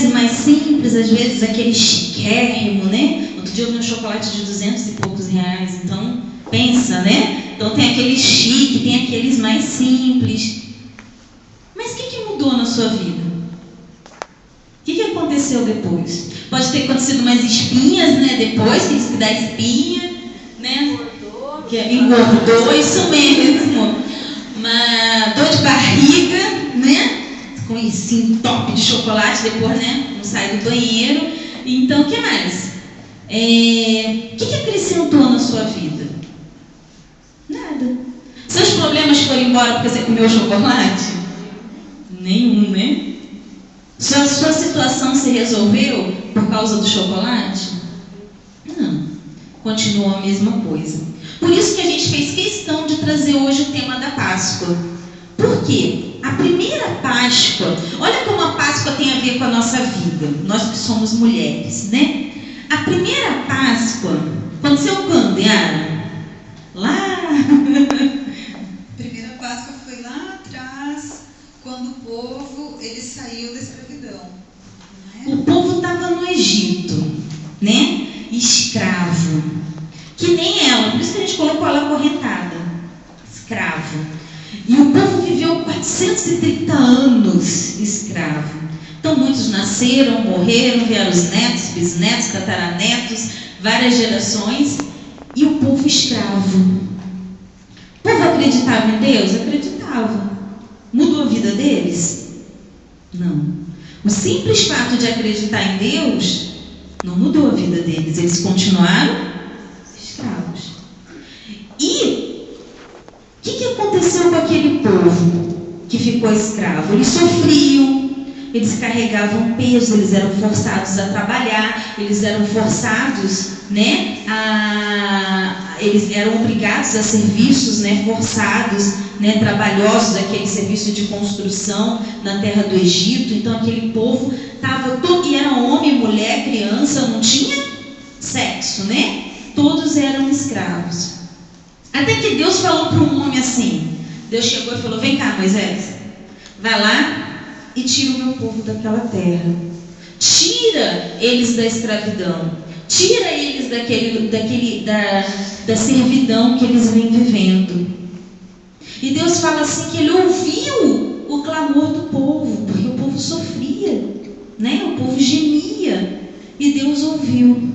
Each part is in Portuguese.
mais simples, às vezes aquele chiquérrimo, né? Outro dia eu vi um chocolate de 200 e poucos reais, então pensa, né? Então tem aquele chique, tem aqueles mais simples. Mas o que mudou na sua vida? O que aconteceu depois? Pode ter acontecido mais espinhas, né? Depois, que isso que dá espinha, né? Engordou, isso mesmo. Uma dor de barriga, né? Com esse top de chocolate, depois, né? Não sai do banheiro. Então, o que mais? O que acrescentou na sua vida? Nada. Seus problemas foram embora porque você comeu chocolate? Nenhum, né? Sua situação se resolveu por causa do chocolate? Não. Continuou a mesma coisa. Por isso que a gente fez questão de trazer hoje o tema da Páscoa. Por quê? A primeira Páscoa, olha como a Páscoa tem a ver com a nossa vida, nós que somos mulheres, né? A primeira Páscoa aconteceu quando, Yara? Lá! A primeira Páscoa foi lá atrás, quando o povo ele saiu da escravidão. O povo estava no Egito, né? Escravo. Que nem ela, por isso que a gente colocou ela acorrentada. Escravo. E o povo viveu 430 anos escravo. Então muitos nasceram, morreram, vieram os netos, bisnetos, tataranetos, várias gerações. E o povo escravo. O povo acreditava em Deus? Acreditava. Mudou a vida deles? Não. O simples fato de acreditar em Deus não mudou a vida deles. Eles continuaram escravos. E o que aconteceu com aquele povo que ficou escravo? Eles sofriam, eles carregavam peso, eles eram forçados a trabalhar, eles eram forçados, né, eles eram obrigados a serviços, né, forçados, né, trabalhosos, aquele serviço de construção na terra do Egito. Então aquele povo estava todo, e era homem, mulher, criança, não tinha sexo, né? Todos eram escravos. Até que Deus falou para um homem assim, Deus chegou e falou: vem cá, Moisés, vai lá e tira o meu povo daquela terra, tira eles da escravidão, tira eles da servidão que eles vêm vivendo. E Deus fala assim que Ele ouviu o clamor do povo, porque o povo sofria, né? O povo gemia, e Deus ouviu.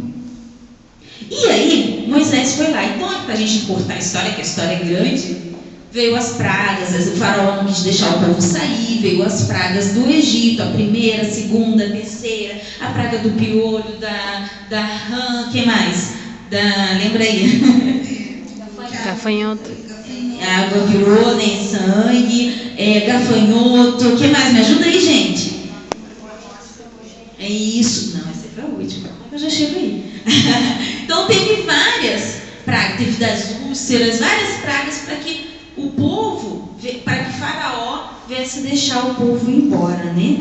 E aí Moisés foi lá. Então, para a gente encurtar a história, que a história é grande, veio as pragas, o faraó não quis deixar o povo sair, veio as pragas do Egito, a primeira, a segunda, a terceira, a praga do piolho, da rã, que mais? Lembra aí? Gafanhoto. A água virou, né? Sangue, gafanhoto, o que mais? Me ajuda aí, gente. É isso. Não, essa é para a última. Eu já chego aí. Então teve várias pragas, teve das úlceras, várias pragas para que o povo, para que Faraó viesse deixar o povo embora, né?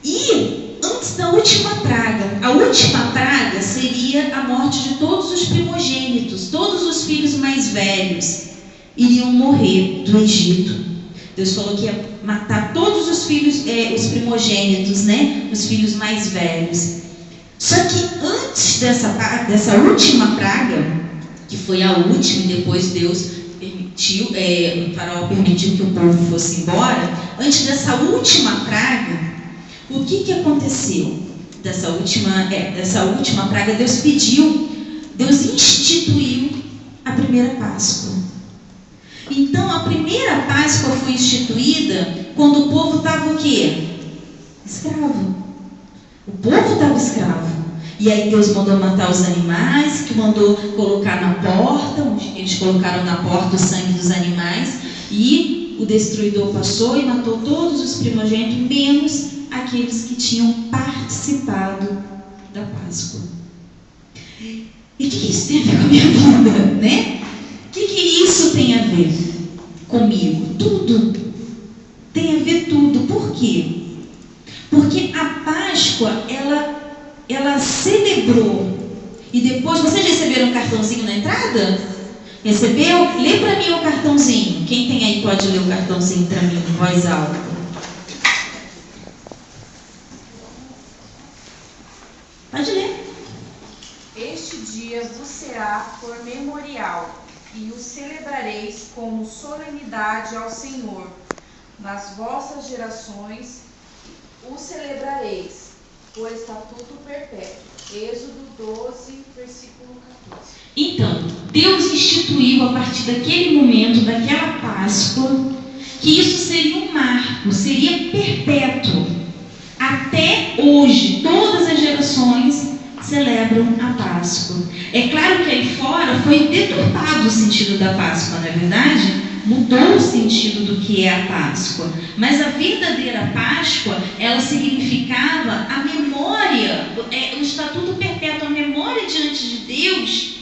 E antes da última praga, a última praga seria a morte de todos os primogênitos, todos os filhos mais velhos iriam morrer do Egito. Deus falou que ia matar todos os filhos, os primogênitos, né? Os filhos mais velhos. Só que antes dessa última praga, que foi a última, e depois Deus permitiu, o faraó permitiu que o povo fosse embora, antes dessa última praga, o que aconteceu? Dessa última praga, Deus instituiu a primeira Páscoa. Então, a primeira Páscoa foi instituída quando o povo estava o quê? Escravo. O povo estava escravo. E aí Deus mandou matar os animais, que mandou colocar na porta, onde eles colocaram na porta o sangue dos animais, e o destruidor passou e matou todos os primogênitos, menos aqueles que tinham participado da Páscoa. E o que isso tem a ver com a minha vida, né? O que isso tem a ver comigo? Tudo. Tem a ver tudo. Por quê? Porque a Páscoa, ela celebrou. E depois, vocês receberam um cartãozinho na entrada? Recebeu? Lê para mim o cartãozinho. Quem tem aí pode ler o cartãozinho para mim em voz alta. Pode ler. Este dia vos será por memorial, e o celebrareis como solenidade ao Senhor. Nas vossas gerações o celebrareis, por estatuto perpétuo. Êxodo 12, versículo 14. Então, Deus instituiu a partir daquele momento, daquela Páscoa, que isso seria um marco, seria perpétuo. Até hoje, todas as gerações celebram a Páscoa. É claro que aí fora foi deturpado o sentido da Páscoa, não é verdade? Mudou o sentido do que é a Páscoa. Mas a verdadeira Páscoa, ela significava a memória, o estatuto perpétuo, a memória diante de Deus,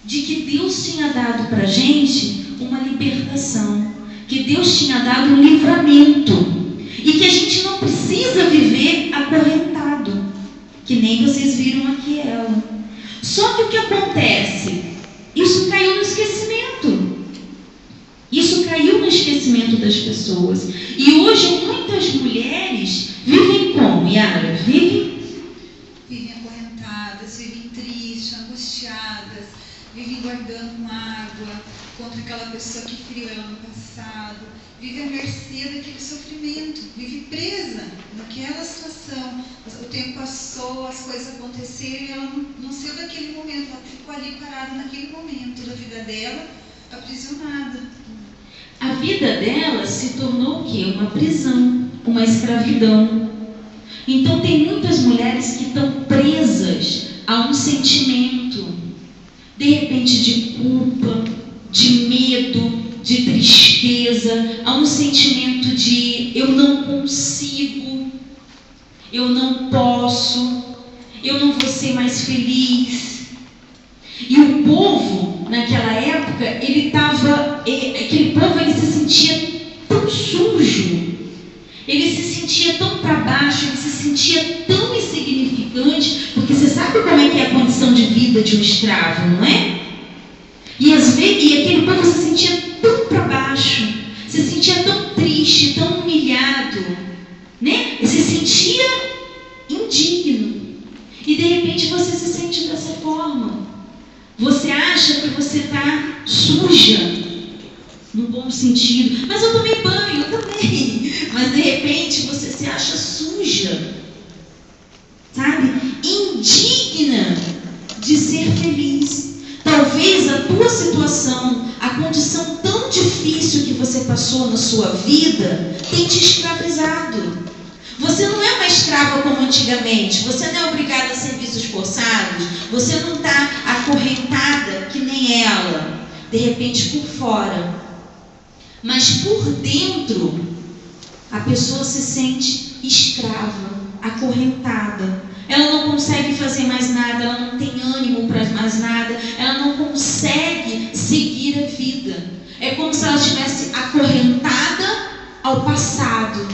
de que Deus tinha dado para a gente uma libertação, que Deus tinha dado um livramento, e que a gente não precisa viver acorrentado, que nem vocês viram aqui ela. Só que o que acontece? Isso caiu no esquecimento. Isso caiu no esquecimento das pessoas. E hoje muitas mulheres vivem como, Yara? Vivem acorrentadas, vivem tristes, angustiadas, vivem guardando mágoa contra aquela pessoa que feriu ela no passado, vive à mercê daquele sofrimento, vive presa naquela situação. O tempo passou, as coisas aconteceram e ela não saiu daquele momento, ela ficou ali parada naquele momento da vida dela, aprisionada. A vida dela se tornou o quê? Uma prisão, uma escravidão. Então tem muitas mulheres que estão presas a um sentimento, de repente de culpa, de medo, de tristeza, a um sentimento de eu não consigo, eu não posso, eu não vou ser mais feliz. E o povo, naquela época, aquele povo ele se sentia tão sujo, ele se sentia tão para baixo, ele se sentia tão insignificante, porque você sabe como é que é a condição de vida de um escravo, não é? E aquele povo se sentia tão para baixo, se sentia tão triste, tão humilhado, né? E se sentia indigno. E de repente você se sente dessa forma. Você acha que você está suja, no bom sentido. Mas eu tomei banho, eu também. Mas de repente você se acha suja, sabe? Indigna de ser feliz. Talvez a tua situação, a condição tão difícil que você passou na sua vida, tenha te escravizado. Você não é uma escrava como antigamente, você não é obrigada a serviços forçados, você não está acorrentada que nem ela, de repente por fora. Mas por dentro, a pessoa se sente escrava, acorrentada. Ela não consegue fazer mais nada, ela não tem ânimo para mais nada, ela não consegue seguir a vida. É como se ela estivesse acorrentada ao passado,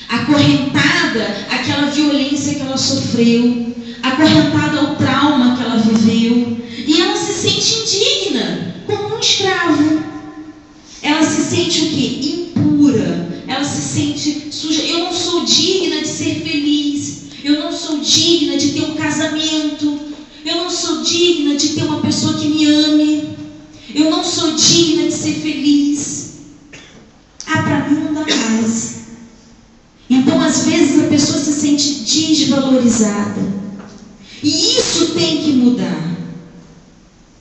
acorrentada àquela violência que ela sofreu, acorrentada ao trauma que ela viveu, e ela se sente indigna, como um escravo. Ela se sente o quê? Impura, ela se sente suja. Eu não sou digna de ser feliz, eu não sou digna de ter um casamento, eu não sou digna de ter uma pessoa que me ame, eu não sou digna de ser feliz. Para mim não dá mais. Então, às vezes, a pessoa se sente desvalorizada. E isso tem que mudar.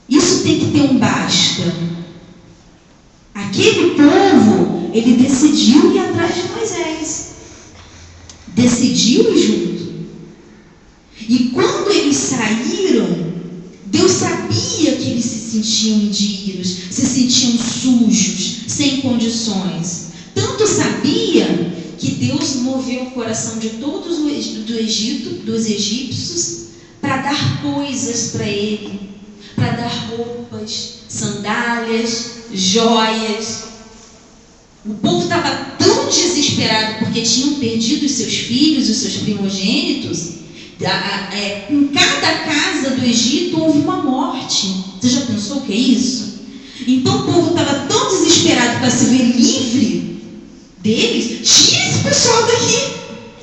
Isso tem que ter um basta. Aquele povo, ele decidiu ir atrás de Moisés. Decidiu ir junto. E quando eles saíram, Deus sabia que eles se sentiam indignos, se sentiam sujos, sem condições. Tanto sabia que Deus moveu o coração de todos dos egípcios, para dar coisas para ele, para dar roupas, sandálias, joias. O povo estava tão desesperado porque tinham perdido os seus filhos, os seus primogênitos. Em cada casa do Egito houve uma morte. Você já pensou o que é isso? Então o povo estava tão desesperado para se ver livre deles. Tira esse pessoal daqui,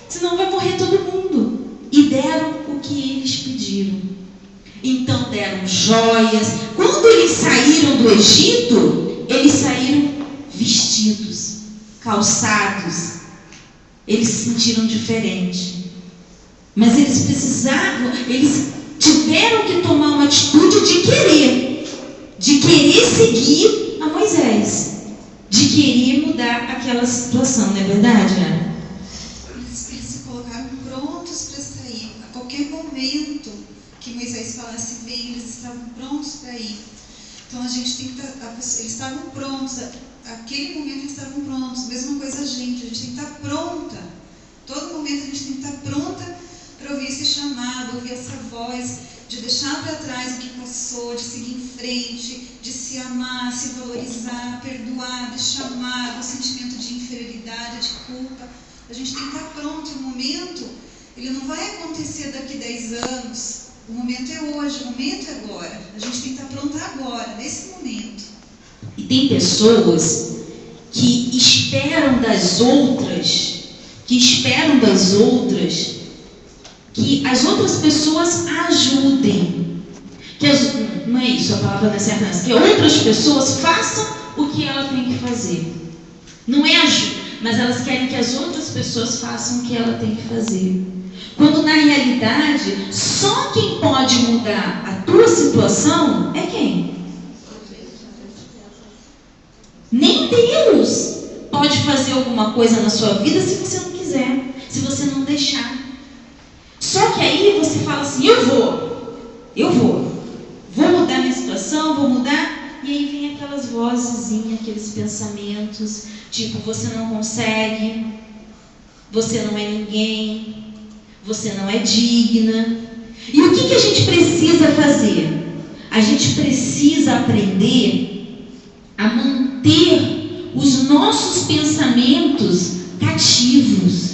senão vai morrer todo mundo. E deram o vestiram. Então deram joias. Quando eles saíram do Egito, eles saíram vestidos, calçados. Eles se sentiram diferentes. Mas eles tiveram que tomar uma atitude de querer seguir a Moisés, de querer mudar aquela situação, não é verdade, Ana? Eles se colocaram prontos para sair. A qualquer momento que Moisés falasse bem, eles estavam prontos para ir. Então a gente tem que estar. Eles estavam prontos, aquele momento eles estavam prontos. Mesma coisa a gente tem que estar pronta. Todo momento a gente tem que estar pronta para ouvir esse chamado, ouvir essa voz, de deixar para trás o que passou, de seguir em frente, de se amar, se valorizar, perdoar, deixar mágoa, o sentimento de inferioridade, de culpa. A gente tem que estar pronto. O momento, ele não vai acontecer daqui 10 anos. O momento é hoje, o momento é agora. A gente tem que estar pronta agora, nesse momento. E tem pessoas que esperam das outras, que as outras pessoas ajudem. Não é isso, a palavra não é certa, não. Que outras pessoas façam o que ela tem que fazer. Não é ajuda, mas elas querem que as outras pessoas façam o que ela tem que fazer. Quando na realidade, só quem pode mudar a tua situação é quem? Nem Deus pode fazer alguma coisa na sua vida se você não quiser, se você não deixar. Só que aí você fala assim, eu vou mudar minha situação, vou mudar, e aí vem aquelas vozezinhas, aqueles pensamentos, tipo, você não consegue, você não é ninguém, você não é digna. E o que a gente precisa fazer? A gente precisa aprender a manter os nossos pensamentos cativos.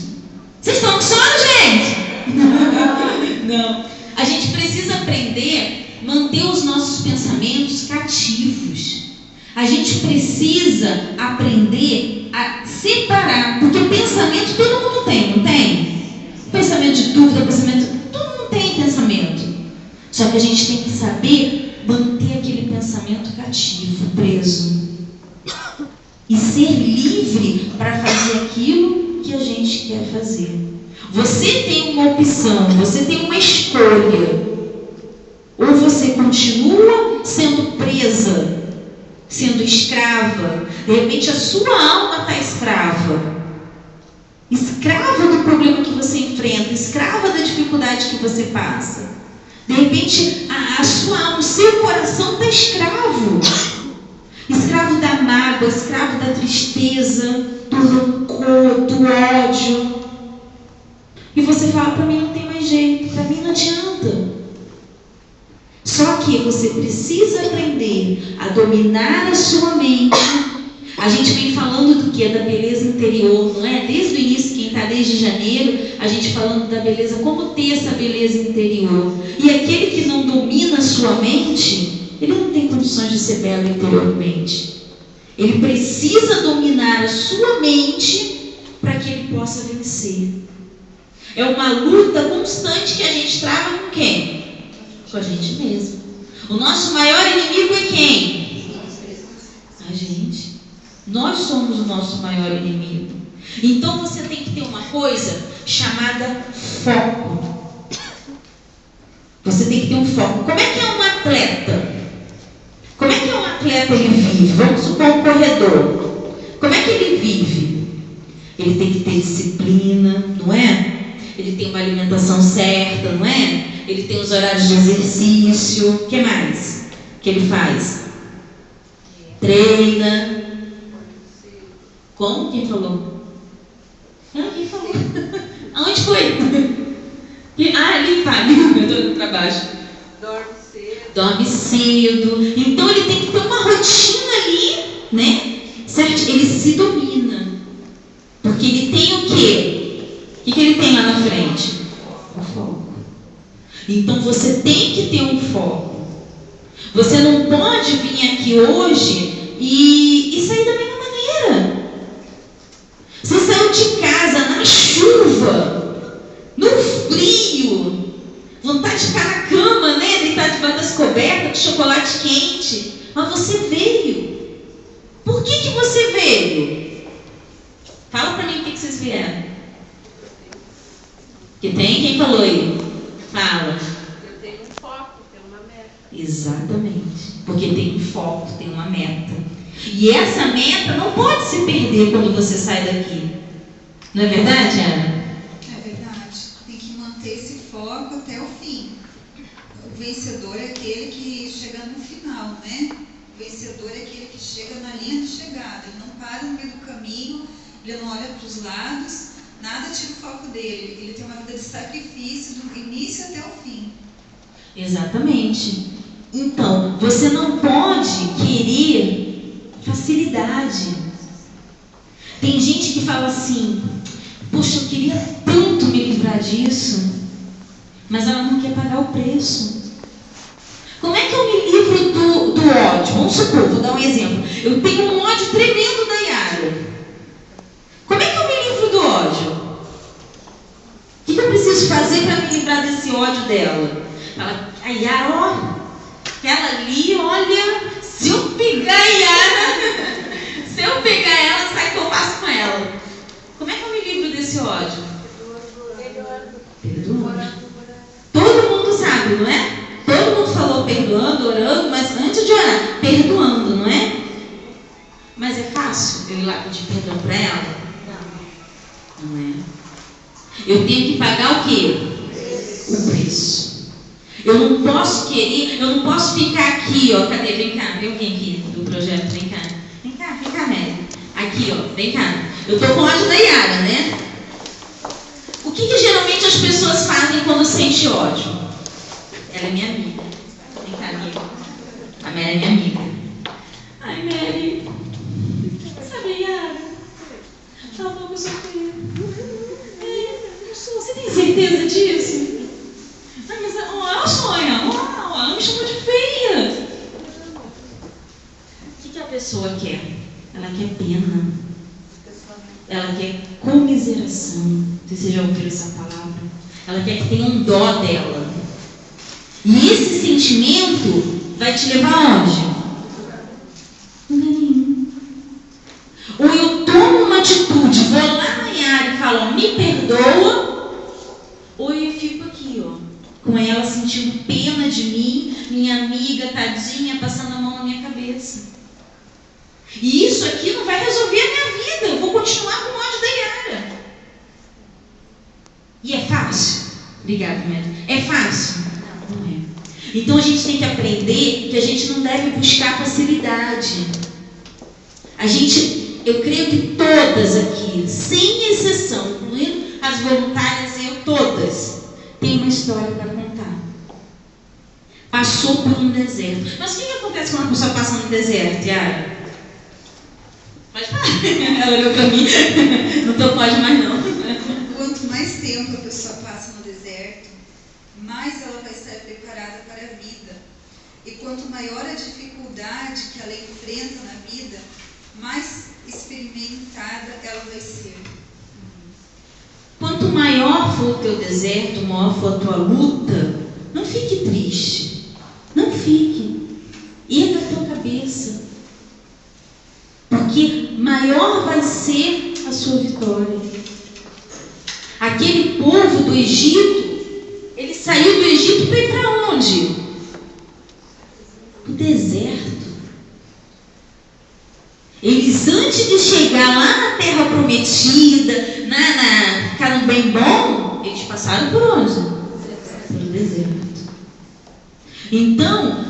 Vocês estão com sono, gente? Não. A gente precisa aprender a manter os nossos pensamentos cativos. A gente precisa aprender a separar, porque pensamento todo mundo tem, não tem? Pensamento de dúvida, todo mundo tem pensamento. Só que a gente tem que saber manter aquele pensamento cativo, preso. E ser livre para fazer aquilo que a gente quer fazer. Você tem uma opção, você tem uma escolha. Ou você continua sendo presa, sendo escrava. De repente a sua alma está escrava. Escrava do problema que você enfrenta, escrava da dificuldade que você passa. De repente a sua alma, o seu coração está escravo. Escravo da mágoa, escravo da tristeza, do rancor, do ódio. E você fala, para mim não tem mais jeito, para mim não adianta. Só que você precisa aprender a dominar a sua mente. A gente vem falando do que? Da beleza interior, não é? Desde o início, quem está desde janeiro, a gente falando da beleza, como ter essa beleza interior. E aquele que não domina a sua mente, ele não tem condições de ser belo interiormente. Ele precisa dominar a sua mente para que ele possa vencer. É uma luta constante que a gente trava com quem? Com a gente mesmo. O nosso maior inimigo é quem? A gente. Nós somos o nosso maior inimigo. Então você tem que ter uma coisa chamada foco. Você tem que ter um foco. Como é que é um atleta? Como é que um atleta ele vive? Vamos supor um corredor. Como é que ele vive? Ele tem que ter disciplina, não é? Ele tem uma alimentação certa, não é? Ele tem os horários de exercício. O que mais que ele faz? Treina. Como? Quem falou? Quem falou? Aonde foi? Ali está, eu estou para baixo. Dorme cedo. Então ele tem que ter uma rotina ali, né? Certo? Ele se domina. Porque ele tem o quê? O que ele tem lá na frente? O foco. Então você tem que ter um foco. Você não pode vir aqui hoje e sair da mesma maneira. Você saiu de casa na chuva, no frio, vontade de ficar na cama debaixo das cobertas de chocolate quente. Mas você veio. Por que você veio? Fala para mim o que vocês vieram. Que tem? Quem falou aí? Fala. Eu tenho um foco, tenho uma meta. Exatamente. Porque tem um foco, tem uma meta. E essa meta não pode se perder quando você sai daqui. Não é verdade, Ana? É verdade. Tem que manter esse foco até o fim. O vencedor é aquele que chega no final, né? O vencedor é aquele que chega na linha de chegada. Ele não para no meio do caminho, ele não olha para os lados, nada tira o foco dele. Ele tem uma vida de sacrifício do início até o fim. Exatamente. Então, você não pode querer facilidade. Tem gente que fala assim: poxa, eu queria tanto me livrar disso, mas ela não quer pagar o preço. Como é que eu me livro do ódio? Vamos supor, vou dar um exemplo. Eu tenho um ódio tremendo da Yara. Como é que eu me livro do ódio? O que eu preciso fazer para me livrar desse ódio dela? A Yara, ó, aquela ali, olha, se eu pegar a Yara, se eu pegar ela, sabe o que eu faço com ela? Como é que eu me livro desse ódio? Perdoando. Todo mundo sabe, não é? Todo mundo falou perdoando, orando, mas antes de orar, perdoando, não é? Mas é fácil eu ir lá pedir perdão para ela? Não é. Eu tenho que pagar o quê? O preço. Eu não posso querer, eu não posso ficar aqui, ó. Cadê? Vem cá, vem alguém aqui do projeto, vem cá. Vem cá, Mary. Aqui, ó, vem cá. Eu tô com ódio da Yara, né? O que geralmente as pessoas fazem quando sentem ódio? Ela é minha amiga. Vem cá, amiga. A Mary é minha amiga. Ai, Mary. Sabe, Yara? Ela falou que eu sou feia. Eu sou. Você tem certeza disso? Ai, mas ela sonha. Ela me chamou de feia. O que a pessoa quer? Ela quer pena. Ela quer comiseração. Não sei se você já ouviu essa palavra. Ela quer que tenha um dó dela. E esse sentimento vai te levar aonde? Não é nenhum. Ou eu tomo uma atitude, vou lá na Yara e falo, me perdoa, ou eu fico aqui, ó, com ela sentindo pena de mim, minha amiga, tadinha, passando a mão na minha cabeça. E isso aqui não vai resolver a minha vida, eu vou continuar com o ódio da Yara. E é fácil? Obrigada, Mary. É fácil? Não é. Então a gente tem que aprender que a gente não deve buscar facilidade. Eu creio que todas aqui, sem exceção, incluindo as voluntárias, todas, têm uma história para contar. Passou por um deserto. Mas o que acontece quando uma pessoa passa no deserto, Yara? Pode falar. Ela olhou para mim. Não pode mais não. Quanto mais tempo a pessoa passa no deserto, mais ela vai estar preparada para a vida. E quanto maior a dificuldade que ela enfrenta na vida, mais experimentada ela vai ser. Quanto maior for o teu deserto, maior for a tua luta, não fique triste. Não fique. Erga a tua cabeça. Porque maior vai ser a sua vitória. Aquele povo do Egito, ele saiu do Egito para ir para onde? O deserto. Eles, antes de chegar lá na terra prometida, ficar no bem bom, eles passaram por onde? Pelo deserto. Então,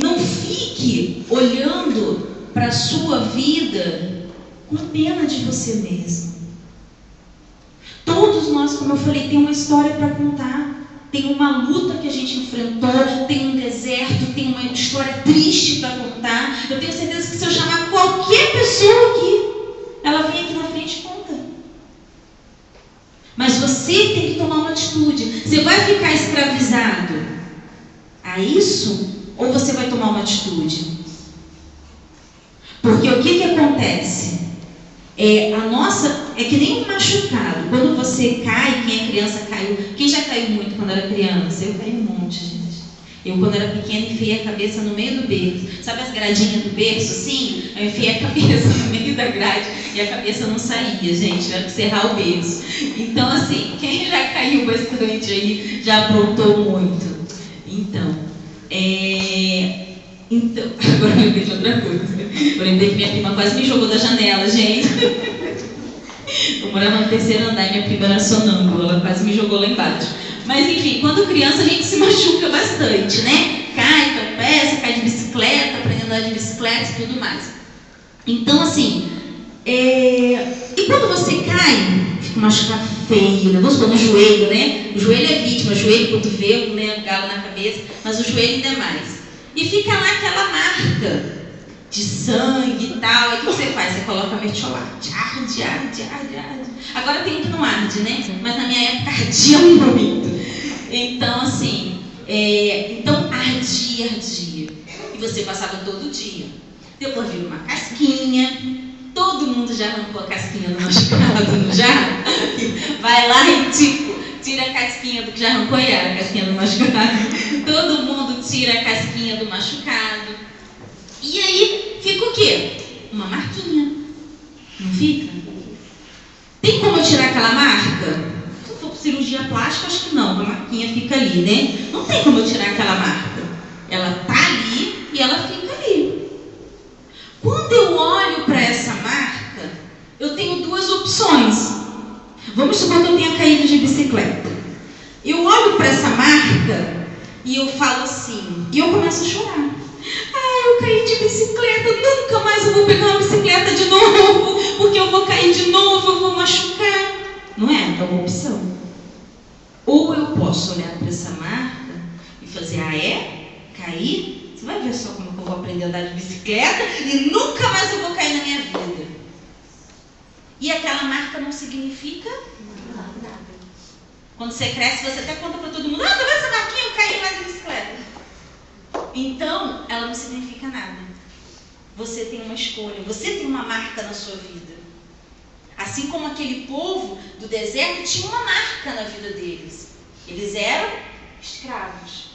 não fique olhando para a sua vida com pena de você mesmo. Todos nós, como eu falei, tem uma história para contar. Tem uma luta que a gente enfrentou, tem um deserto, tem uma história triste para contar. Eu tenho certeza que se eu chamar qualquer pessoa aqui, ela vem aqui na frente e conta. Mas você tem que tomar uma atitude. Você vai ficar escravizado a isso? Ou você vai tomar uma atitude? Porque o que acontece? É que nem um machucado. Quando você cai, quem é criança caiu. Quem já caiu muito quando era criança? Eu caí um monte, gente. Eu, quando era pequena, enfiei a cabeça no meio do berço. Sabe as gradinhas do berço, assim? Eu enfiei a cabeça no meio da grade e a cabeça não saía, gente. Tiveram que serrar o berço. Então, assim, quem já caiu bastante aí, já aprontou muito. Então, agora eu lembrei de outra coisa. Eu lembrei que minha prima quase me jogou da janela, gente. Eu morava no 3º andar e minha prima era sonâmbula, ela quase me jogou lá embaixo. Mas enfim, quando criança a gente se machuca bastante, né? Cai, tropeça, cai de bicicleta, aprende a andar de bicicleta e tudo mais. Então, assim, e quando você cai, fica machucado feio, né? Vamos supor, no joelho, né? O joelho é vítima, joelho, cotovelo, né? O galo na cabeça, mas o joelho ainda é mais. E fica lá aquela marca de sangue e tal. Aí o que você faz? Você coloca mertiolate. Arde. Agora tem que não arde, né? Mas na minha época ardia muito. Então, assim, então ardia. E você passava todo dia. Depois vira uma casquinha. Todo mundo já arrancou a casquinha do machucado, não já? Vai lá e tira a casquinha do que já arrancou e era a casquinha do machucado. Todo mundo tira a casquinha do machucado. E aí fica o quê? Uma marquinha. Não fica? Tem como eu tirar aquela marca? Se for cirurgia plástica, acho que não. A marquinha fica ali, né? Não tem como eu tirar aquela marca. Ela tá ali e ela fica ali. Quando eu olho para essa marca, eu tenho duas opções. Vamos supor que eu tenha caído de bicicleta. Eu olho para essa marca e eu falo assim, e eu começo a chorar. Eu caí de bicicleta, nunca mais eu vou pegar uma bicicleta de novo, porque eu vou cair de novo, eu vou machucar. Não é? É uma opção. Ou eu posso olhar para essa marca e fazer, cair? Você vai ver só como eu vou aprender a andar de bicicleta e nunca mais eu vou cair na minha vida. E aquela marca não significa nada. Quando você cresce, você até conta para todo mundo, tá vendo essa marquinha? Eu caí lá de bicicleta. Então, ela não significa nada. Você tem uma escolha, você tem uma marca na sua vida. Assim como aquele povo do deserto tinha uma marca na vida deles. Eles eram escravos,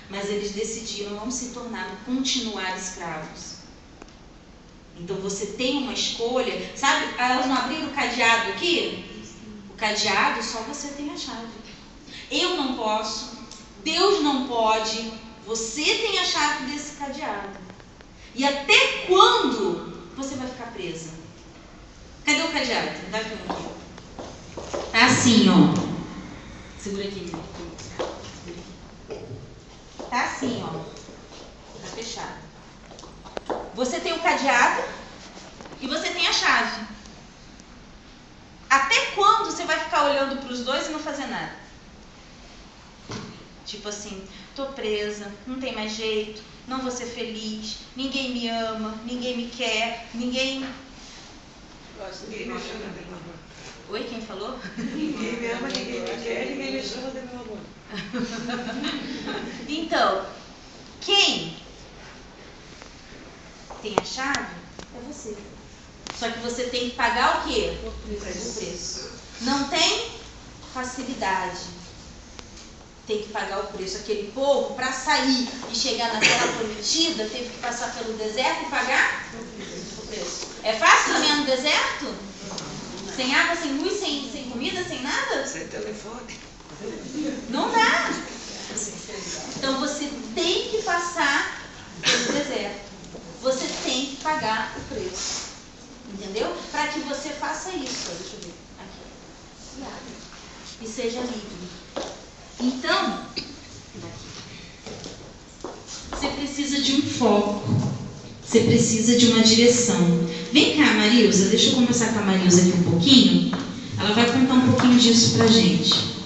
mas eles decidiram não se continuar escravos. Então você tem uma escolha, sabe? Elas não abriram o cadeado aqui? O cadeado só você tem a chave. Eu não posso, Deus não pode, você tem a chave desse cadeado. E até quando você vai ficar presa? Cadê o cadeado? Dá aqui um aqui. Tá assim, ó. Segura aqui. Tá assim, ó. Tá fechado. Você tem o cadeado e você tem a chave. Até quando você vai ficar olhando para os dois e não fazer nada? Tipo assim, tô presa, não tem mais jeito, não vou ser feliz, ninguém me ama, ninguém me quer, ninguém... Ninguém me chama de meu amor. Oi, quem falou? Ninguém me ama, ninguém me quer, ninguém me chama de meu amor. Então, quem tem a chave é você. Só que você tem que pagar o quê? O preço. Não tem facilidade. Tem que pagar o preço. Aquele povo, para sair e chegar na terra prometida, teve que passar pelo deserto e pagar o preço. É fácil caminhar no deserto? Sem água, sem luz, sem comida, sem nada? Sem telefone. Não dá. Então você tem que passar pelo deserto. Você tem que pagar o preço. Entendeu? Para que você faça isso. Deixa eu ver. Aqui. E seja livre. Então, você precisa de um foco. Você precisa de uma direção. Vem cá, Marilza. Deixa eu conversar com a Marilza aqui um pouquinho. Ela vai contar um pouquinho disso pra gente.